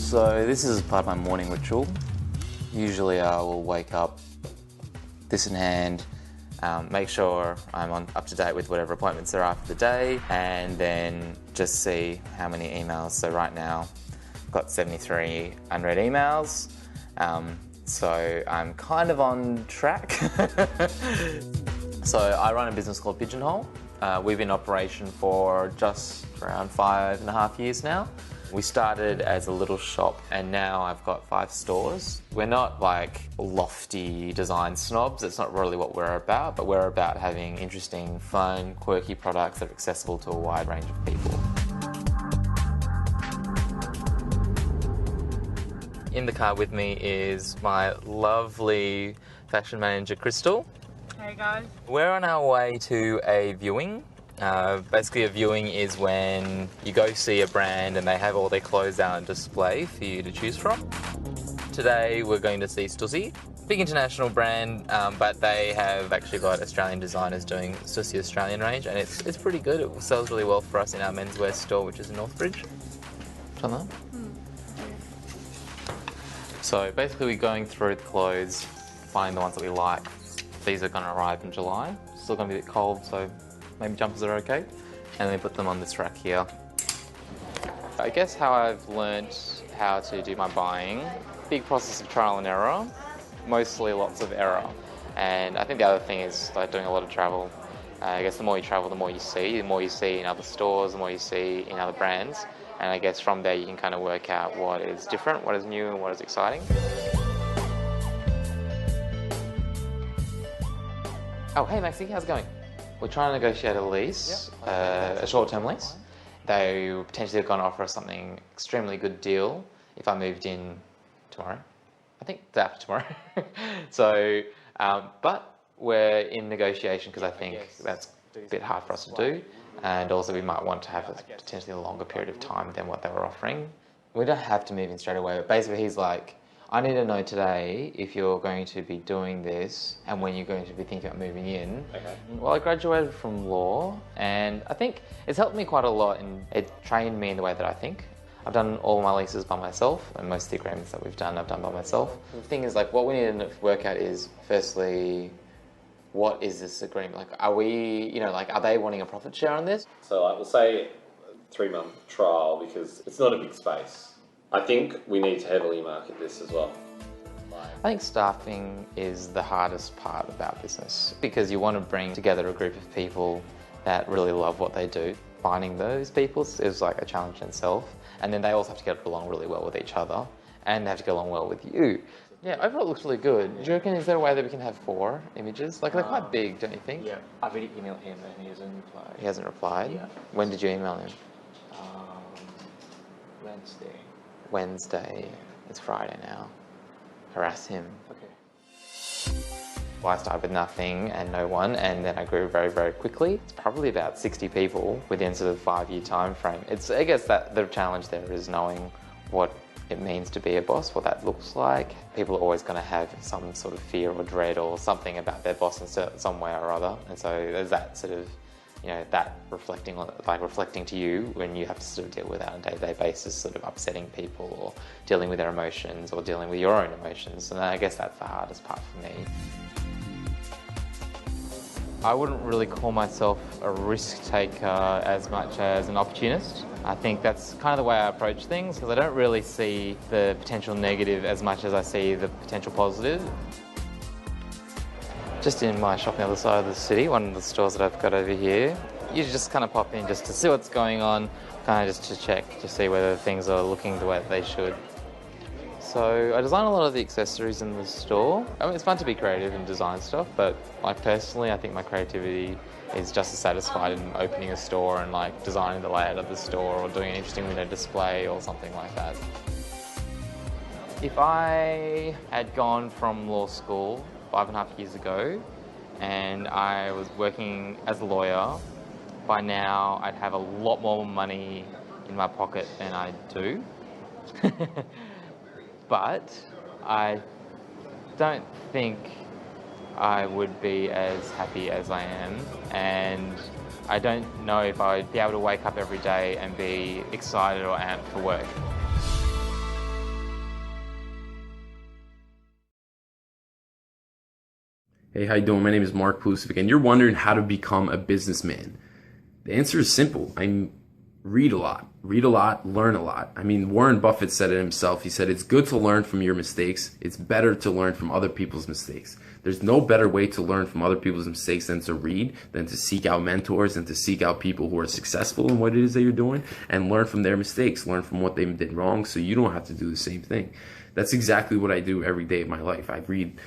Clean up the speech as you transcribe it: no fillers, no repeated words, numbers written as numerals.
So this is part of my morning ritual. Usually I will wake up, this in hand, make sure I'm up to date with whatever appointments there are for the day, and then just see how many emails. So right now I've got 73 unread emails, so I'm kind of on track. So I run a business called Pigeonhole. We've been in operation for just around 5.5 years now. We started as a little shop and now I've got 5 stores. We're not like lofty design snobs, it's not really what we're about, but we're about having interesting, fun, quirky products that are accessible to a wide range of people. In the car with me is my lovely fashion manager, Crystal. Hey guys. We're on our way to a viewing. Basically a viewing is when you go see a brand and they have all their clothes out on display for you to choose from. Today we're going to see Stussy. Big international brand, but they have actually got Australian designers doing Stussy Australian range, and it's pretty good. It sells really well for us in our menswear store, which is in Northbridge. Done that? So basically we're going through the clothes, finding the ones that we like. These are going to arrive in July. Still going to be a bit cold, so maybe jumpers are okay. And then put them on this rack here. I guess how I've learnt how to do my buying, big process of trial and error, mostly lots of error. And I think the other thing is like doing a lot of travel. I guess the more you travel, the more you see in other stores, the more you see in other brands. And I guess from there you can kind of work out what is different, what is new, and what is exciting. Oh, hey Maxie, how's it going? We're trying to negotiate a lease, a short-term lease. They potentially are going to offer us something extremely good deal if I moved in tomorrow. I think it's after tomorrow. So, but we're in negotiation because I think that's a bit hard for us to do. And also we might want to have potentially a longer period of time than what they were offering. We don't have to move in straight away, but basically he's like, I need to know today if you're going to be doing this and when you're going to be thinking about moving in. Okay. Well, I graduated from law and I think it's helped me quite a lot and it trained me in the way that I think. I've done all my leases by myself and most of the agreements that we've done, I've done by myself. The thing is, like, what we need to work out is, firstly, what is this agreement? Like, are we, are they wanting a profit share on this? So like, we'll say 3-month trial because it's not a big space. I think we need to heavily market this as well. I think staffing is the hardest part about business because you want to bring together a group of people that really love what they do. Finding those people is like a challenge in itself, and then they also have to get along really well with each other and they have to get along well with you. Yeah, overall it looks really good. Do you reckon, is there a way that we can have 4 images? Like, they're quite big, don't you think? Yeah, I've already emailed him and he hasn't replied. He hasn't replied? Yeah. When did you email him? Wednesday. Wednesday. It's Friday now. Harass him. Okay. Well, I started with nothing and no one, and then I grew very, very quickly. It's probably about 60 people within sort of a 5-year time frame. I guess that the challenge there is knowing what it means to be a boss, what that looks like. People are always going to have some sort of fear or dread or something about their boss in some way or other, and so there's that sort of, that reflecting to you when you have to sort of deal with that on a day-to-day basis, sort of upsetting people or dealing with their emotions or dealing with your own emotions. And I guess that's the hardest part for me. I wouldn't really call myself a risk taker as much as an opportunist. I think that's kind of the way I approach things because I don't really see the potential negative as much as I see the potential positive. Just in my shop on the other side of the city, one of the stores that I've got over here, you just kind of pop in just to see what's going on, kind of just to check, to see whether things are looking the way that they should. So I design a lot of the accessories in the store. I mean, it's fun to be creative and design stuff, but personally, I think my creativity is just as satisfied in opening a store and designing the layout of the store or doing an interesting window display or something like that. If I had gone from law school 5.5 years ago and I was working as a lawyer, by now I'd have a lot more money in my pocket than I do. But I don't think I would be as happy as I am, and I don't know if I would be able to wake up every day and be excited or amped for work. Hey, how you doing? My name is Mark Pulusic, and you're wondering how to become a businessman. The answer is simple. Read a lot, learn a lot. I mean, Warren Buffett said it himself. He said, it's good to learn from your mistakes. It's better to learn from other people's mistakes. There's no better way to learn from other people's mistakes than to read, than to seek out mentors, and to seek out people who are successful in what it is that you're doing and learn from their mistakes, learn from what they did wrong so you don't have to do the same thing. That's exactly what I do every day of my life. I read